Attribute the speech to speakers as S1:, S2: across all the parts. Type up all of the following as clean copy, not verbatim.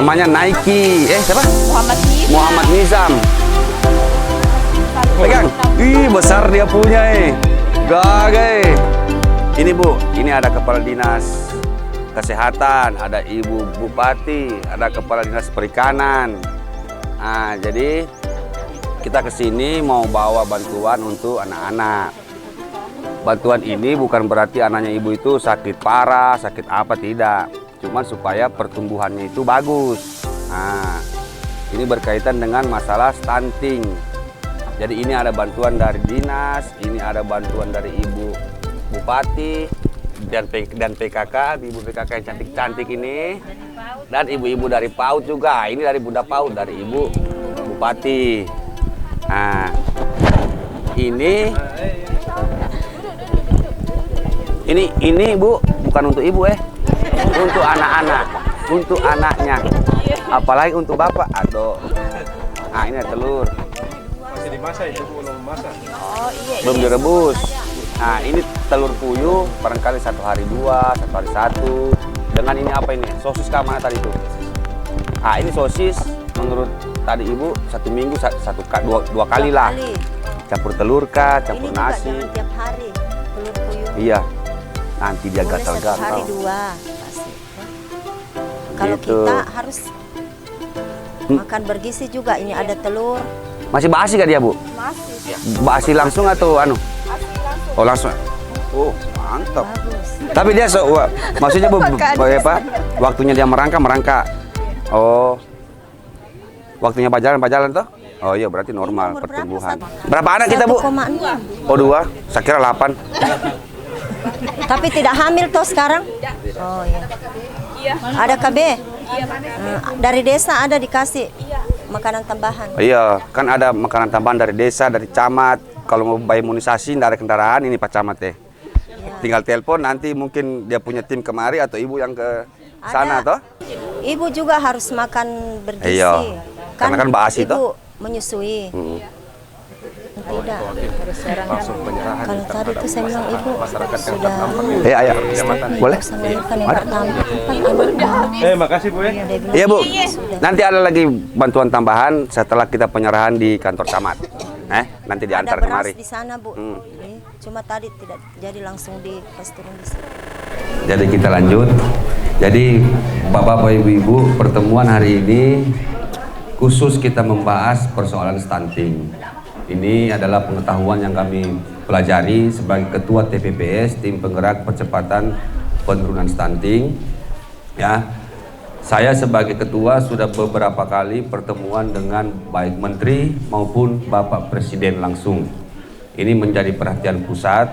S1: namanya Nike. Siapa?
S2: Muhammad Nizam.
S1: Muhammad Nizam. Pegang. Ih, besar dia punya Gagah. Ini Bu, ini ada kepala dinas kesehatan, ada ibu bupati, ada kepala dinas perikanan. Nah, jadi kita kesini mau bawa bantuan untuk anak-anak. Bantuan ini bukan berarti anaknya ibu itu sakit parah, sakit apa, tidak. Cuman supaya pertumbuhannya itu bagus. Nah, ini berkaitan dengan masalah stunting. Jadi ini ada bantuan dari dinas, ini ada bantuan dari ibu bupati dan PKK, ibu PKK yang cantik-cantik ini, dan ibu-ibu dari PAUD juga. Ini dari Bunda PAUD, dari ibu bupati. Nah, ini Bu, bukan untuk ibu untuk anak-anak, untuk anaknya, apalagi untuk bapak. Aduh, nah ini ada telur.
S3: Masih dimasak itu belum masak.
S2: Oh iya.
S1: Belum direbus. Nah ini telur puyuh, barangkali 1 hari 2, 1 hari 1. Dengan ini apa ini? Sosis kah mana tadi itu? Ah ini sosis menurut tadi ibu 1 minggu 2 kali lah. Campur telur kah, campur
S2: ini
S1: nasi.
S2: Juga tiap hari telur puyuh.
S1: Iya. Nanti dia
S2: Boleh
S1: gatal-gatal.
S2: 1 hari 2 pasti. Kalau
S1: Gitu.
S2: kita harus makan bergizi juga. Ini ada telur.
S1: Masih basi kah dia Bu?
S2: Masih.
S1: Basi langsung atau anu?
S2: Masih langsung.
S1: Oh langsung. Oh mantap.
S2: Bagus.
S1: Tapi dia maksudnya apa? Waktunya dia merangkak. Oh. Waktunya pajalan toh? Oh iya berarti normal
S2: Umur
S1: pertumbuhan.
S2: berapa?
S1: Berapa anak kita Bu?
S2: 1,6.
S1: Oh 2. Saya kira 8.
S2: Tapi tidak hamil toh sekarang? Oh iya.
S4: Iya.
S2: Ada KB?
S4: Iya.
S2: Dari desa ada dikasih makanan tambahan.
S1: Iya, kan ada makanan tambahan dari desa, dari camat. Kalau mau bayi imunisasi, tidak ada kendaraan, ini Pak Camat
S2: Iya.
S1: Tinggal telepon, nanti mungkin dia punya tim kemari atau ibu yang ke sana
S2: Ada.
S1: toh?
S2: Ibu juga harus makan bergizi.
S1: Iya. Karena kan basi
S2: ibu
S1: toh.
S2: menyusui. Tidak.
S3: Langsung penyerahan.
S2: Kalau tadi itu saya bilang ibu
S3: Masyarakat yang
S2: sudah
S1: Ayo. Boleh?
S2: bisa melahirkan yang pertama.
S3: Makasih Bu ya.
S2: Dia bilang,
S1: Iya Bu,
S2: sudah.
S1: nanti ada lagi bantuan tambahan setelah kita penyerahan di kantor camat. Nanti
S2: Ada
S1: diantar
S2: beras
S1: kemari.
S2: di sana Bu. Jadi, cuma tadi tidak jadi langsung pas turun di sini.
S1: Jadi kita lanjut. Jadi Bapak Ibu, pertemuan hari ini khusus kita membahas persoalan stunting. Ini adalah pengetahuan yang kami pelajari sebagai Ketua TPPS, Tim Penggerak Percepatan Penurunan Stunting. Ya, saya sebagai Ketua sudah beberapa kali pertemuan dengan baik Menteri maupun Bapak Presiden langsung. Ini menjadi perhatian pusat.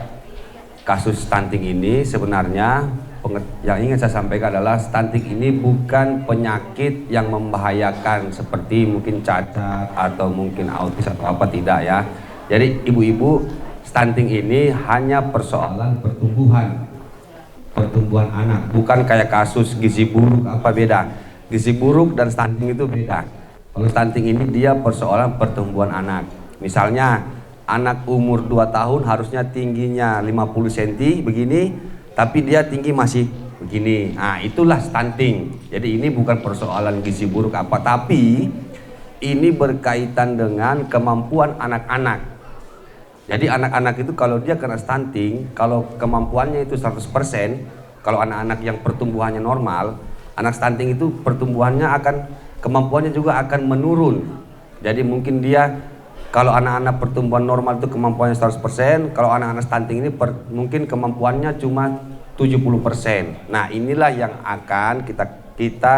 S1: Kasus stunting ini sebenarnya yang ingin saya sampaikan adalah stunting ini bukan penyakit yang membahayakan seperti mungkin cacat atau mungkin autis atau apa, tidak ya. Jadi ibu-ibu, stunting ini hanya persoalan pertumbuhan anak, bukan kayak kasus gizi buruk apa beda. Gizi buruk dan stunting itu beda. Kalau stunting ini dia persoalan pertumbuhan anak. Misalnya anak umur 2 tahun harusnya tingginya 50 cm begini, tapi dia tinggi masih begini. Nah, itulah stunting. Jadi ini bukan persoalan gizi buruk apa, tapi ini berkaitan dengan kemampuan anak-anak. Jadi anak-anak itu kalau dia kena stunting, kalau kemampuannya itu 100%, kalau anak-anak yang pertumbuhannya normal, anak stunting itu kemampuannya juga akan menurun. Jadi mungkin dia kalau anak-anak pertumbuhan normal itu kemampuannya 100%, kalau anak-anak stunting ini mungkin kemampuannya cuma 70%. Nah, inilah yang akan kita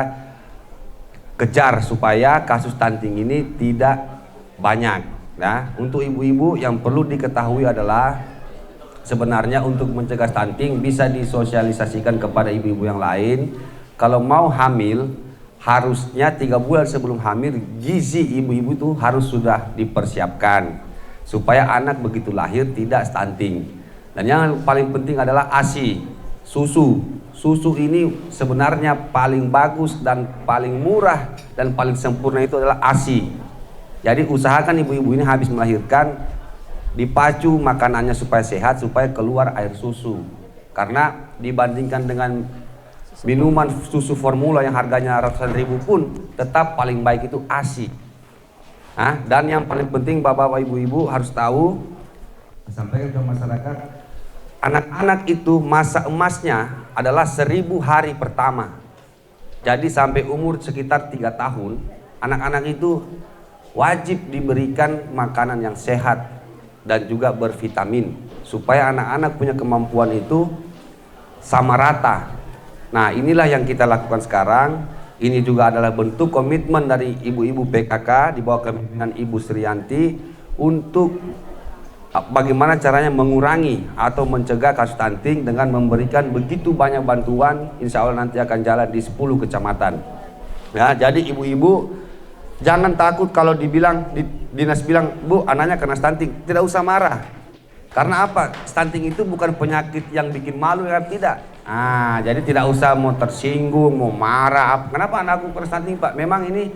S1: kejar supaya kasus stunting ini tidak banyak. Nah, untuk ibu-ibu yang perlu diketahui adalah sebenarnya untuk mencegah stunting bisa disosialisasikan kepada ibu-ibu yang lain. Kalau mau hamil, harusnya 3 bulan sebelum hamil gizi ibu-ibu itu harus sudah dipersiapkan supaya anak begitu lahir tidak stunting. Dan yang paling penting adalah ASI, susu. Susu ini sebenarnya paling bagus dan paling murah dan paling sempurna itu adalah ASI. Jadi usahakan ibu-ibu ini habis melahirkan dipacu makanannya supaya sehat, supaya keluar air susu. Karena dibandingkan dengan Minuman susu formula yang harganya ratusan ribu pun tetap paling baik itu ASI. Dan yang paling penting bapak-bapak ibu-ibu harus tahu, sampaikan ke masyarakat, anak-anak itu masa emasnya adalah 1000 hari pertama. Jadi sampai umur sekitar 3 tahun, anak-anak itu wajib diberikan makanan yang sehat dan juga bervitamin supaya anak-anak punya kemampuan itu sama rata. Nah, inilah yang kita lakukan sekarang. Ini juga adalah bentuk komitmen dari ibu-ibu PKK di bawah kepemimpinan Ibu Sriyanti untuk bagaimana caranya mengurangi atau mencegah kasus stunting dengan memberikan begitu banyak bantuan. Insya Allah nanti akan jalan di 10 kecamatan. Ya, jadi ibu-ibu jangan takut kalau dibilang dinas bilang, Bu, anaknya kena stunting. Tidak usah marah. Karena apa? Stunting itu bukan penyakit yang bikin malu, ya tidak. Jadi tidak usah mau tersinggung, mau marah. Kenapa anakku kena stunting, Pak? Memang ini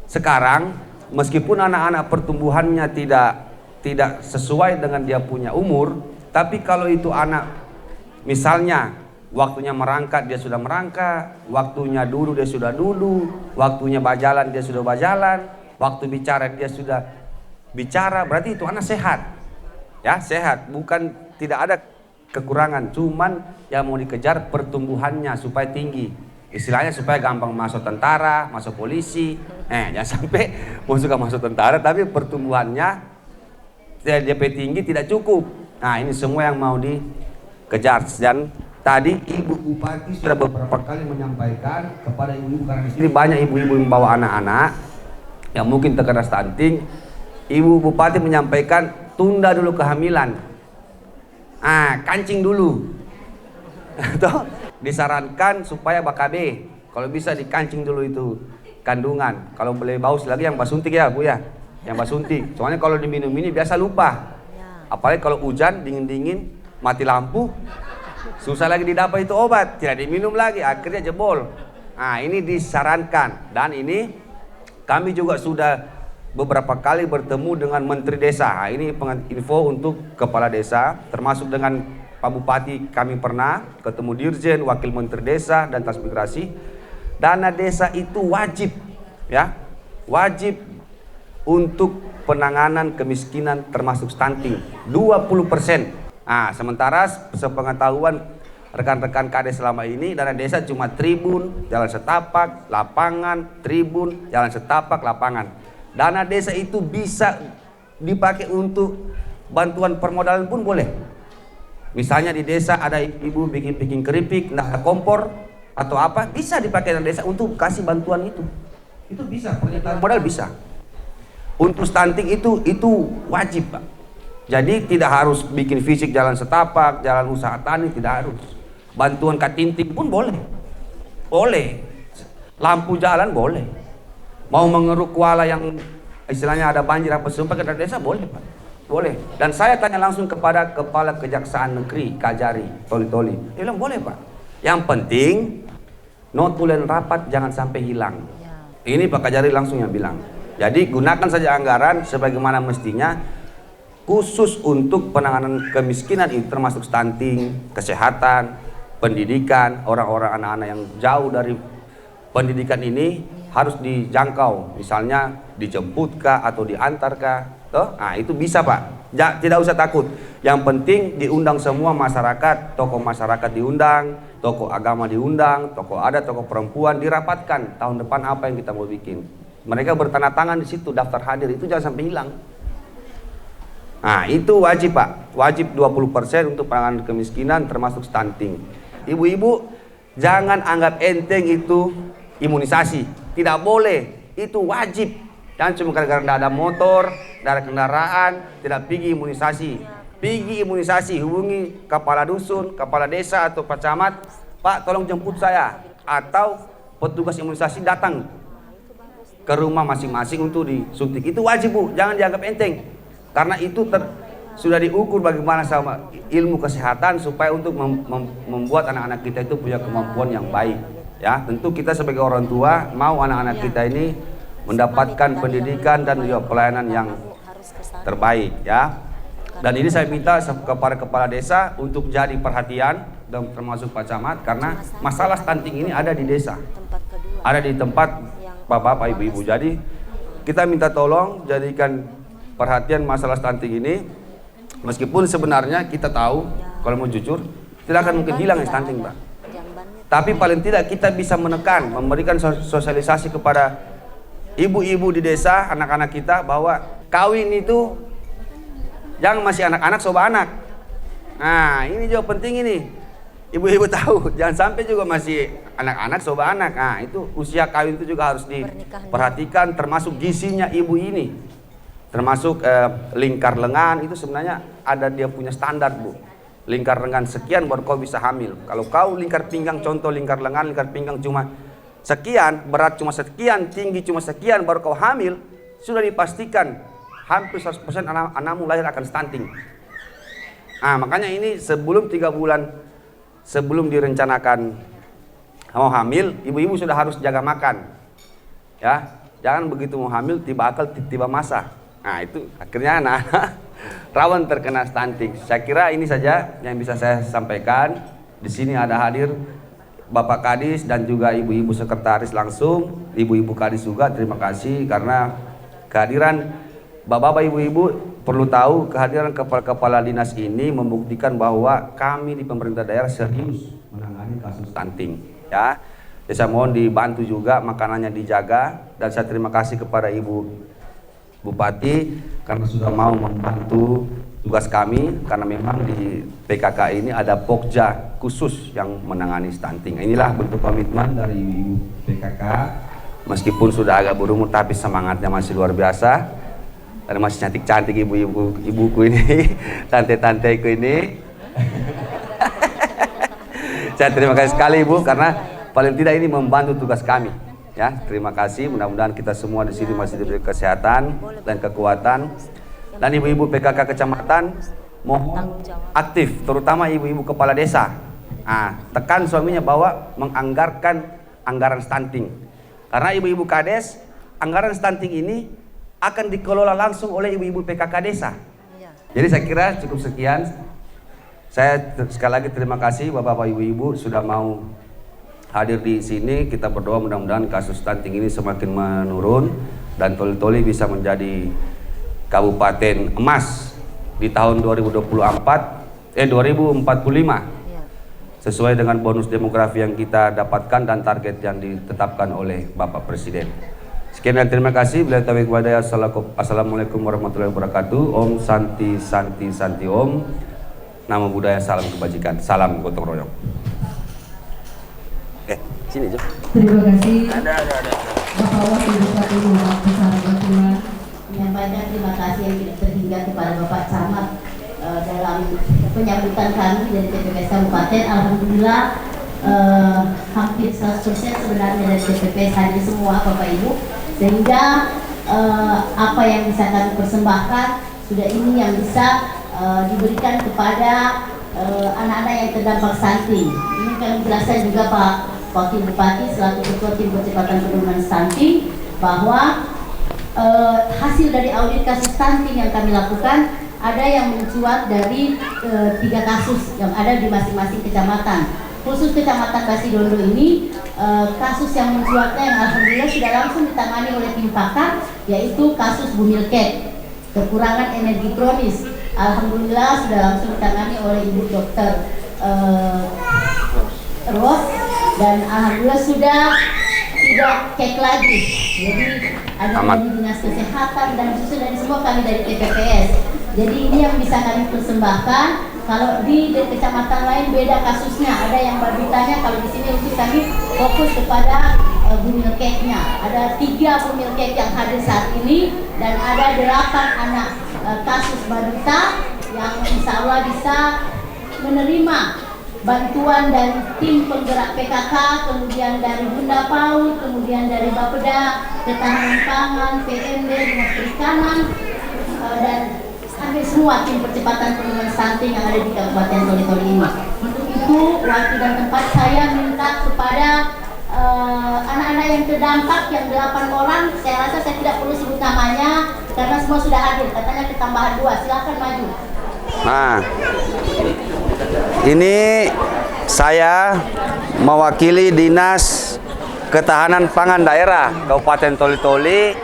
S1: sekarang meskipun anak-anak pertumbuhannya tidak sesuai dengan dia punya umur, tapi kalau itu anak misalnya waktunya merangkak dia sudah merangkak, waktunya duduk dia sudah duduk, waktunya berjalan dia sudah berjalan, waktu bicara dia sudah bicara, berarti itu anak sehat. Ya, sehat, bukan tidak ada kekurangan, cuman yang mau dikejar pertumbuhannya supaya tinggi. Istilahnya supaya gampang masuk tentara, masuk polisi. Jangan sampai masuk tentara tapi pertumbuhannya DP tinggi tidak cukup. Nah, ini semua yang mau dikejar. Dan tadi Ibu Bupati sudah beberapa kali menyampaikan kepada ibu-ibu, karena di sini banyak ibu-ibu yang membawa anak-anak yang mungkin terkena stunting. Ibu Bupati menyampaikan tunda dulu kehamilan. Kancing dulu. Atau disarankan supaya BKB kalau bisa dikancing dulu itu kandungan. Kalau boleh baus lagi yang basuntik ya, Bu ya. Yang basuntik. Soalnya kalau diminum ini biasa lupa. Apalagi kalau hujan dingin-dingin mati lampu, susah lagi didapat itu obat, tidak diminum lagi, akhirnya jebol. Ini disarankan. Dan ini kami juga sudah beberapa kali bertemu dengan Menteri Desa. Ini info untuk Kepala Desa, termasuk dengan Pak Bupati kami pernah ketemu Dirjen, Wakil Menteri Desa dan Transmigrasi. Dana desa itu wajib, ya, wajib untuk penanganan kemiskinan termasuk stunting 20%. Sementara sepengetahuan rekan-rekan Kades selama ini dana desa cuma tribun, jalan setapak, lapangan, tribun, jalan setapak, lapangan. Dana desa itu bisa dipakai untuk bantuan permodalan pun boleh. Misalnya di desa ada ibu bikin keripik, ada kompor atau apa, bisa dipakai dana desa untuk kasih bantuan itu. Itu bisa, pernyataan modal bisa. Untuk stunting itu wajib, Pak. Jadi tidak harus bikin fisik jalan setapak, jalan usaha tani, tidak harus. Bantuan katinting pun boleh. Boleh. Lampu jalan boleh. Mau mengeruk kuala yang istilahnya ada banjir apa sumpah ke desa boleh, Pak. Boleh. Dan saya tanya langsung kepada Kepala Kejaksaan Negeri Kajari Toli. Dia bilang boleh, Pak. Yang penting notulen rapat jangan sampai hilang. Ini Pak Kajari langsung yang bilang. Jadi gunakan saja anggaran sebagaimana mestinya khusus untuk penanganan kemiskinan itu termasuk stunting, kesehatan, pendidikan, orang-orang anak-anak yang jauh dari pendidikan ini harus dijangkau, misalnya dijemputkah atau diantarkah, itu bisa, Pak. Tidak usah takut. Yang penting diundang semua masyarakat, tokoh masyarakat diundang, tokoh agama diundang, tokoh adat, tokoh perempuan dirapatkan tahun depan apa yang kita mau bikin. Mereka bertanda tangan di situ, daftar hadir, itu jangan sampai hilang. Itu wajib, Pak. Wajib 20% untuk penanganan kemiskinan termasuk stunting. Ibu-ibu jangan anggap enteng itu imunisasi. Tidak boleh, itu wajib. Dan cuma gara-gara tidak ada motor, tidak ada kendaraan, tidak pergi imunisasi. Pergi imunisasi, hubungi kepala dusun, kepala desa atau Pak Camat, Pak tolong jemput saya. Atau petugas imunisasi datang ke rumah masing-masing untuk disuntik. Itu wajib, Bu, jangan dianggap enteng. Karena itu sudah diukur bagaimana sama ilmu kesehatan supaya untuk membuat anak-anak kita itu punya kemampuan yang baik. Ya, tentu kita sebagai orang tua mau anak-anak kita ini mendapatkan pendidikan dan juga pelayanan yang terbaik, ya. Dan ini saya minta kepada kepala desa untuk jadi perhatian dan termasuk Pak Camat karena masalah stunting ini ada di desa,
S2: Tempat kedua.
S1: ada di tempat bapak-bapak, ibu-ibu. Jadi kita minta tolong jadikan perhatian masalah stunting ini, meskipun sebenarnya kita tahu kalau mau jujur tidak akan mungkin hilang yang stunting, Mbak.
S2: Jambannya
S1: Tapi paling tidak kita bisa menekan, memberikan sosialisasi kepada ibu-ibu di desa, anak-anak kita bahwa kawin itu jangan masih anak-anak sobat anak. Nah, ini juga penting ini. Ibu-ibu tahu, jangan sampai juga masih anak-anak sobat anak. Nah, itu usia kawin itu juga harus diperhatikan, termasuk gizinya ibu ini. Termasuk lingkar lengan itu sebenarnya ada dia punya standar, Bu. Lingkar lengan sekian baru kau bisa hamil. Kalau kau lingkar pinggang, contoh lingkar lengan, lingkar pinggang cuma sekian, berat cuma sekian, tinggi cuma sekian baru kau hamil, sudah dipastikan hampir 100% anakmu lahir akan stunting. Nah, makanya ini sebelum 3 bulan sebelum direncanakan mau hamil, ibu-ibu sudah harus jaga makan. Ya, jangan begitu mau hamil tiba akal tiba masa. Nah, itu akhirnya anak-anak rawan terkena stunting. Saya kira ini saja yang bisa saya sampaikan. Di sini ada hadir Bapak Kadis dan juga ibu-ibu sekretaris langsung, ibu-ibu Kadis juga. Terima kasih karena kehadiran Bapak-bapak, ibu-ibu perlu tahu kehadiran kepala dinas ini membuktikan bahwa kami di pemerintah daerah serius menangani kasus stunting. Ya, saya mohon dibantu juga makanannya dijaga dan saya terima kasih kepada Ibu Bupati karena sudah mau membantu tugas kami karena memang di PKK ini ada Pokja khusus yang menangani stunting. Inilah bentuk komitmen dari Ibu PKK meskipun sudah agak berumur tapi semangatnya masih luar biasa. Dan masih cantik-cantik ibuku ini, tante-tanteku ini. Saya terima kasih sekali Ibu karena paling tidak ini membantu tugas kami. Ya, terima kasih. Mudah-mudahan kita semua di sini masih diberi kesehatan dan kekuatan. Dan ibu-ibu PKK kecamatan mohon aktif, terutama ibu-ibu kepala desa. Nah, tekan suaminya bahwa menganggarkan anggaran stunting. Karena ibu-ibu kades, anggaran stunting ini akan dikelola langsung oleh ibu-ibu PKK desa. Jadi saya kira cukup sekian. Saya sekali lagi terima kasih Bapak-bapak, Ibu-ibu sudah mau hadir di sini. Kita berdoa mudah-mudahan kasus stunting ini semakin menurun dan Toli-Toli bisa menjadi kabupaten emas di tahun 2045 sesuai dengan bonus demografi yang kita dapatkan dan target yang ditetapkan oleh Bapak Presiden. Sekian dan terima kasih. Bila taufiq walhidayah. Assalamualaikum warahmatullahi wabarakatuh. Om Santi Santi Santi Om. Nama budaya, salam kebajikan, salam gotong royong. Sini aja.
S4: Terima kasih. Ada. Bapak Wakil Bupati Bupati
S5: menyampaikan terima kasih yang tidak terhingga kepada Bapak Camat dalam penyambutan kami dari TPPS Kabupaten. Alhamdulillah hampir 100% sebenarnya dari TPPS hadir semua Bapak Ibu, sehingga apa yang bisa kami persembahkan sudah ini yang bisa diberikan kepada anak-anak yang terdampak stunting. Ini kami jelaskan juga Pak Wakil Bupati selaku Ketua Tim Percepatan Penurunan Stunting bahwa hasil dari audit kasus stunting yang kami lakukan ada yang mencuat dari 3 kasus yang ada di masing-masing kecamatan. Khusus Kecamatan Basidondo ini kasus yang mencuatnya yang alhamdulillah sudah langsung ditangani oleh tim pakar, yaitu kasus bumilkek, kekurangan energi kronis. Alhamdulillah sudah langsung ditangani oleh Ibu Dokter Ros dan alhamdulillah sudah tidak cek lagi. Jadi ada dari Dinas Kesehatan dan khusus dari semua kami dari TPPS. Jadi ini yang bisa kami persembahkan. Kalau di kecamatan lain beda kasusnya, ada yang berbitanya. Kalau di sini untuk kami fokus kepada bumilkeknya. Ada 3 bumilkek yang hadir saat ini dan ada 8 anak kasus balita yang insya Allah bisa menerima bantuan dari tim penggerak PKK, kemudian dari Bunda PAUD, kemudian dari Bapeda, Ketahanan Pangan, PMD, Dinas Perikanan, dan hampir semua tim percepatan penurunan stunting yang ada di Kabupaten Toli-Toli ini. Untuk itu, waktu dan tempat saya minta kepada anak-anak yang terdampak yang 8 orang, saya rasa saya tidak perlu sebut namanya karena semua sudah hadir. Katanya ketambahan 2, silakan maju.
S1: Nah, ini saya mewakili Dinas Ketahanan Pangan Daerah Kabupaten Toli-Toli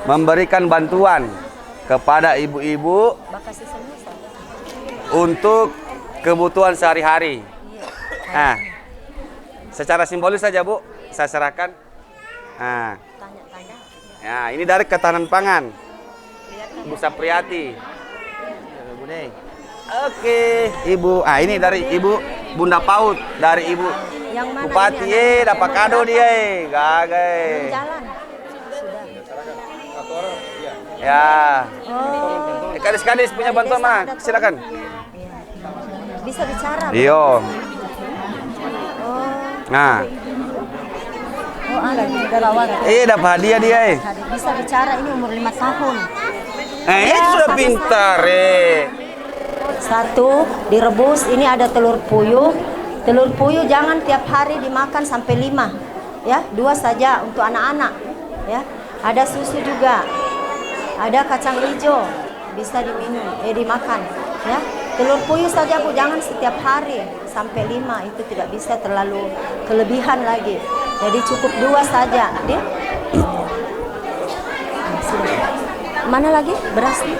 S1: memberikan bantuan kepada ibu-ibu untuk kebutuhan sehari-hari. Nah, secara simbolis saja Bu, saya serahkan. Nah, ya, ini dari Ketahanan Pangan, Bu Sapriati. Oke, Ibu. Ah, ini dari Ibu Bunda Paut, dari Ibu
S2: Yang mana
S1: Bupati.
S2: ini
S1: Dapat kado dia. Gagai.
S2: jalan.
S1: Ya.
S2: Oh.
S1: Kadis-kadis punya bantuan mana? Silakan.
S2: Bisa bicara. Bu?
S1: Iyo.
S2: Oh.
S1: Nah,
S2: Oh, ada relawan.
S1: dapat hadiah dia.
S2: Bisa bicara, ini umur 5 tahun.
S1: Sudah pintar.
S2: Satu direbus, ini ada telur puyuh. Telur puyuh jangan tiap hari dimakan sampai 5. Ya, 2 saja untuk anak-anak. Ya. Ada susu juga. Ada kacang hijau, bisa diminum, dimakan. Ya. Telur puyuh saja Bu, jangan setiap hari sampai 5, itu tidak bisa terlalu kelebihan lagi. Jadi cukup 2 saja. Dia. Nah, sudah. Mana lagi berasnya?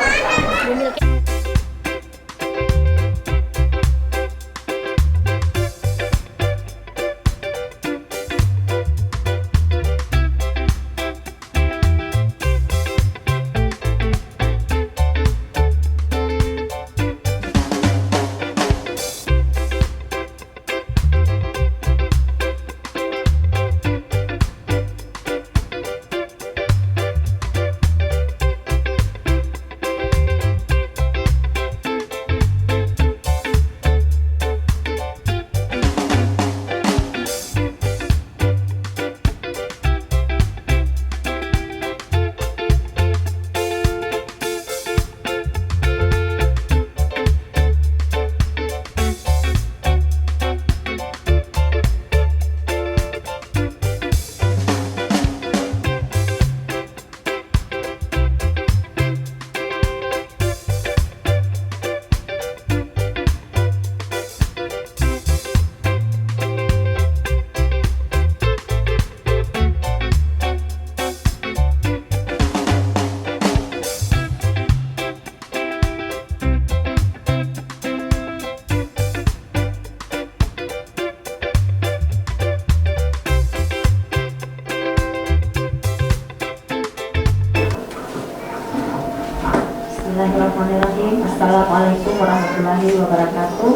S2: Bismillahirrahmanirrahim. Assalamualaikum warahmatullahi wabarakatuh.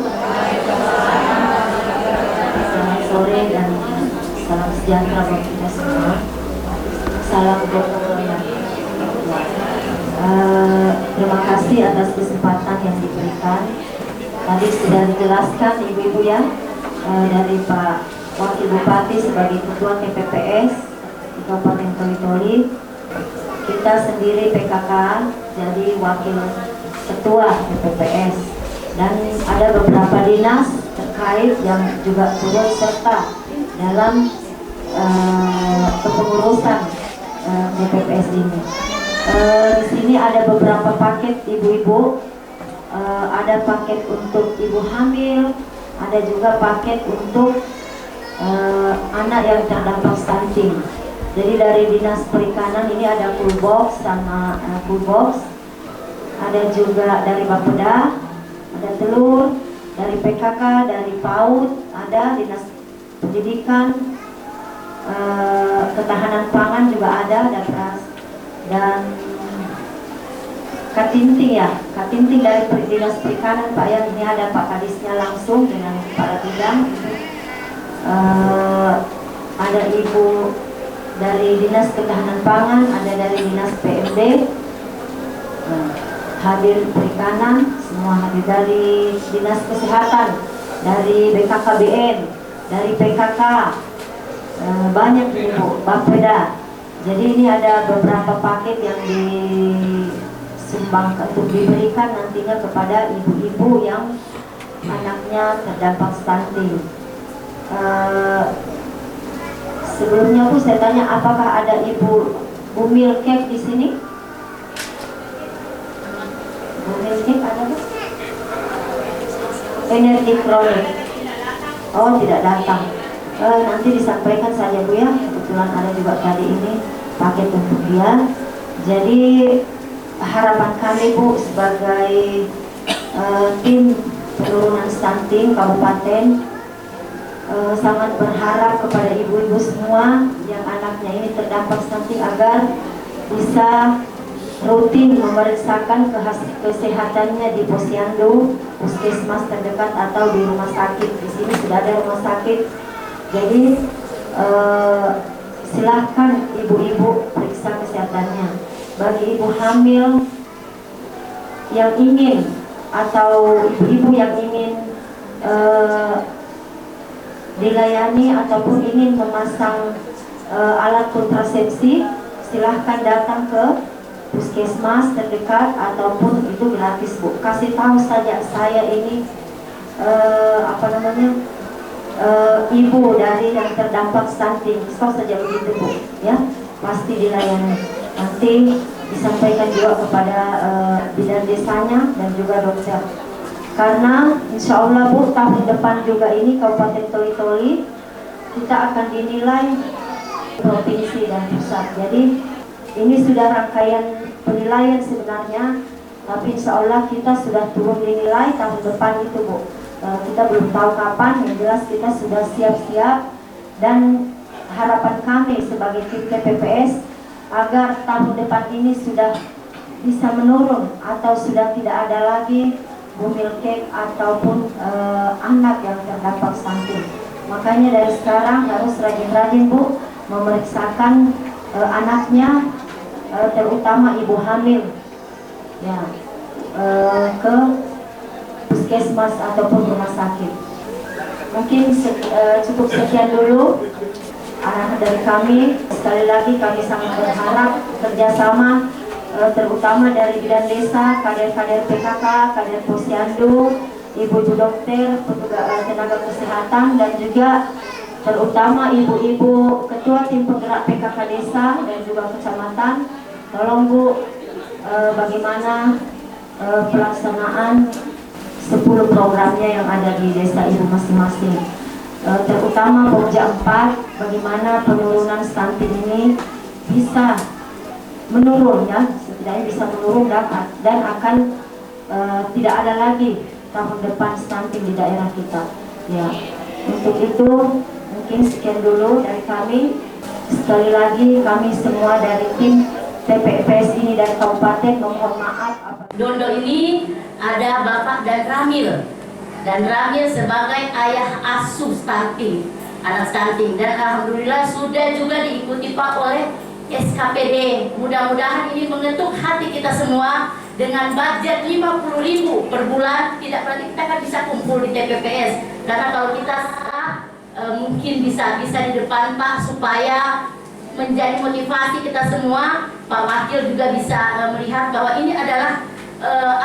S2: Selamat sore dan salam sejahtera buat kita semua. Salam gotong royong. Terima kasih atas kesempatan yang diberikan. Tadi sudah dijelaskan ibu-ibu ya, dari Pak Wakil Bupati sebagai Ketua KPPS di Kabupaten Toli-Toli. Kita sendiri PKK jadi wakil ketua KPPS, dan ada beberapa dinas terkait yang juga turut serta dalam kepengurusan KPPS ini. Di sini ada beberapa paket ibu-ibu, ada paket untuk ibu hamil, ada juga paket untuk anak yang terdampak stunting. Jadi dari Dinas Perikanan ini ada full box sama full box. Ada juga dari Bapeda, ada telur, dari PKK, dari PAUD, ada Dinas Pendidikan, Ketahanan Pangan juga ada beras, dan Katinting ya, Katinting dari Dinas Perikanan Pak Yan, ini ada Pak Kadisnya langsung dengan para bidang. Ada Ibu dari Dinas Ketahanan Pangan, ada dari Dinas PMD, hadir Perikanan, semua hadir, dari Dinas Kesehatan, dari BKKBN, dari PKK, banyak Ibu, Bapeda. Jadi ini ada beberapa paket yang disumbangkan untuk diberikan nantinya kepada ibu-ibu yang anaknya terdampak stunting. Sebelumnya Bu, saya tanya apakah ada Ibu Bumil Cake di sini? Bumil Cake ada Bu? energi kronik. Oh, tidak datang. Nanti disampaikan saja Bu ya. Kebetulan ada juga tadi ini paket untuk dia. Jadi harapan kami Bu sebagai tim penurunan stunting kabupaten sangat berharap kepada ibu-ibu semua yang anaknya ini terdampak stunting agar bisa rutin memeriksakan kesehatannya di posyandu, puskesmas terdekat atau di rumah sakit. Di sini sudah ada rumah sakit. Jadi silahkan ibu-ibu periksa kesehatannya. Bagi ibu hamil yang ingin atau ibu-ibu yang ingin dilayani ataupun ingin memasang alat kontrasepsi, silahkan datang ke puskesmas terdekat ataupun itu gratis Bu. Kasih tahu saja saya ini ibu dari yang terdampak stunting, so saja begitu Bu ya, pasti dilayani. Nanti disampaikan juga kepada bidan desanya dan juga dokter. Karena insya Allah Bu, tahun depan juga ini Kabupaten Toli-Toli kita akan dinilai provinsi dan pusat. Jadi ini sudah rangkaian penilaian sebenarnya, tapi insya Allah kita sudah turun dinilai tahun depan itu Bu. Kita belum tahu kapan, yang jelas kita sudah siap-siap dan harapan kami sebagai tim TPPS agar tahun depan ini sudah bisa menurun atau sudah tidak ada lagi bumil cake ataupun anak yang terdampak stunting. Makanya dari sekarang harus rajin-rajin Bu memeriksakan anaknya, terutama ibu hamil ya, ke puskesmas ataupun rumah sakit. Mungkin cukup sekian dulu arahan dari kami. Sekali lagi kami sangat berharap kerjasama terutama dari bidan desa, kader-kader PKK, kader posyandu, ibu-ibu dokter, tenaga kesehatan, dan juga terutama ibu-ibu ketua tim penggerak PKK desa dan juga kecamatan. Tolong Bu, bagaimana pelaksanaan 10 programnya yang ada di desa ibu masing-masing, terutama Pokja 4, bagaimana penurunan stunting ini bisa menurun ya, setidaknya bisa menurun dan akan tidak ada lagi tahun depan stunting di daerah kita ya. Untuk itu mungkin sekian dulu dari kami. Sekali lagi kami semua dari tim TPPS ini dari kabupaten mohon maaf.
S5: Dondo ini ada Bapak dan Ramil sebagai ayah asuh stunting, anak stunting, dan alhamdulillah sudah juga diikuti Pak oleh SKPD. Mudah-mudahan ini mengetuk hati kita semua dengan budget 50.000 per bulan. Tidak berarti kita kan bisa kumpul di TPPS, karena kalau kita mungkin bisa di depan Pak, supaya menjadi motivasi kita semua. Pak Wakil juga bisa melihat bahwa ini adalah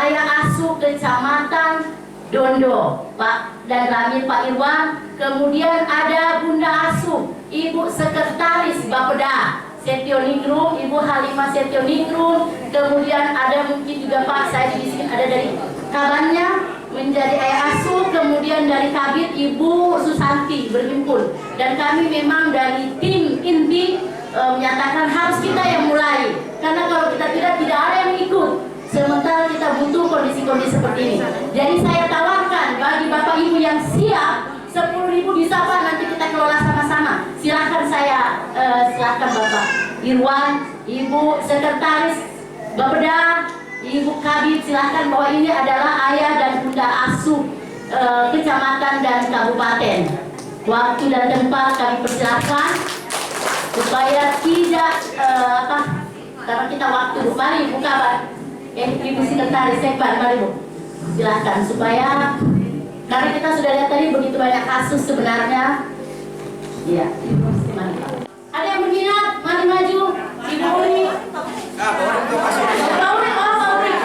S5: ayah asuh kecamatan Dondo, Pak dan Ramil, Pak Irwan. Kemudian ada Bunda asuh, Ibu Sekretaris Bapeda Setioningrum, Ibu Halimah Setioningrum. Kemudian ada mungkin juga Pak, saya di sini ada dari kabannya menjadi ayah asuh. Kemudian dari Kabit Ibu Susanti berhimpun, dan kami memang dari tim inti menyatakan harus kita yang mulai, karena kalau kita tidak ada yang ikut. Sementara kita butuh kondisi-kondisi seperti ini. Jadi saya tawarkan bagi Bapak Ibu yang siap, 10.000 bisa Pak, nanti kita kelola sama-sama. Silahkan silahkan Bapak Irwan, Ibu Sekretaris Bapeda, Ibu Kabit, silahkan, bahwa ini adalah ayah dan bunda asuh kecamatan dan kabupaten. Waktu dan tempat kami persilahkan supaya tidak karena kita waktu. Mari Bu Kabar, Ibu Sekretaris Sekban, mari Bu, silahkan, supaya karena kita sudah lihat tadi begitu banyak kasus sebenarnya. Iya, mari Pak. Ada yang berminat, mari maju. Ibu Uli. Pak Uli,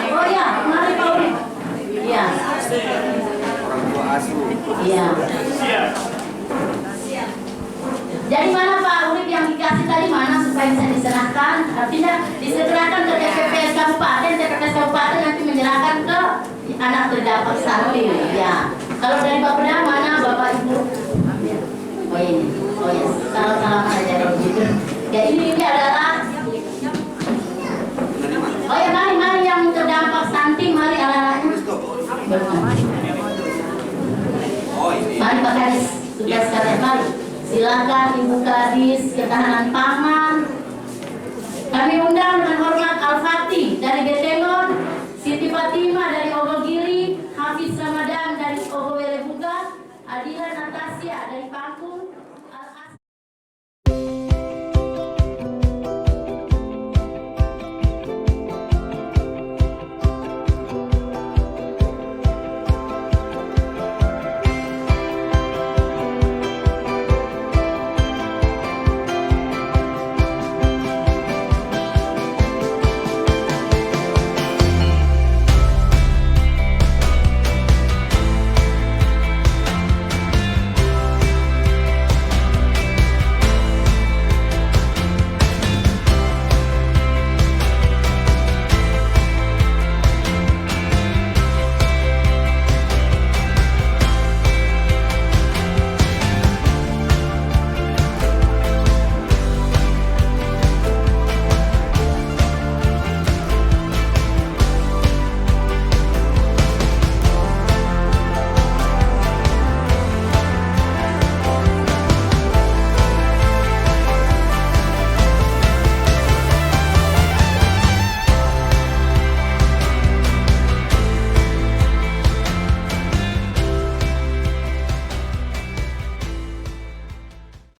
S5: oh ya, mari Pak Uli. Iya.
S1: Orang tua asuh.
S5: Iya. Jadi mana Pak Urip yang dikasih tadi, mana supaya bisa diserahkan? Artinya diserahkan ke TPPS Kabupaten nanti menyerahkan ke anak terdampak stunting. Ya. Kalau dari Bapeda mana Bapak Ibu? Oh ini, oh ya, salam aja kalau gitu. Ya ini adalah. Oh ya mari yang terdampak stunting, mari anak-anaknya. Mari Pak Kadis, sudah sekalian mari. Silakan Ibu Kadis Ketahanan Pangan. Kami undang dengan hormat Al-Fatih dari Getengon, Siti Fatimah dari Ogogiri, Hafiz Ramadan dari Ogowere Buga, Adila Natasya dari Pangkung,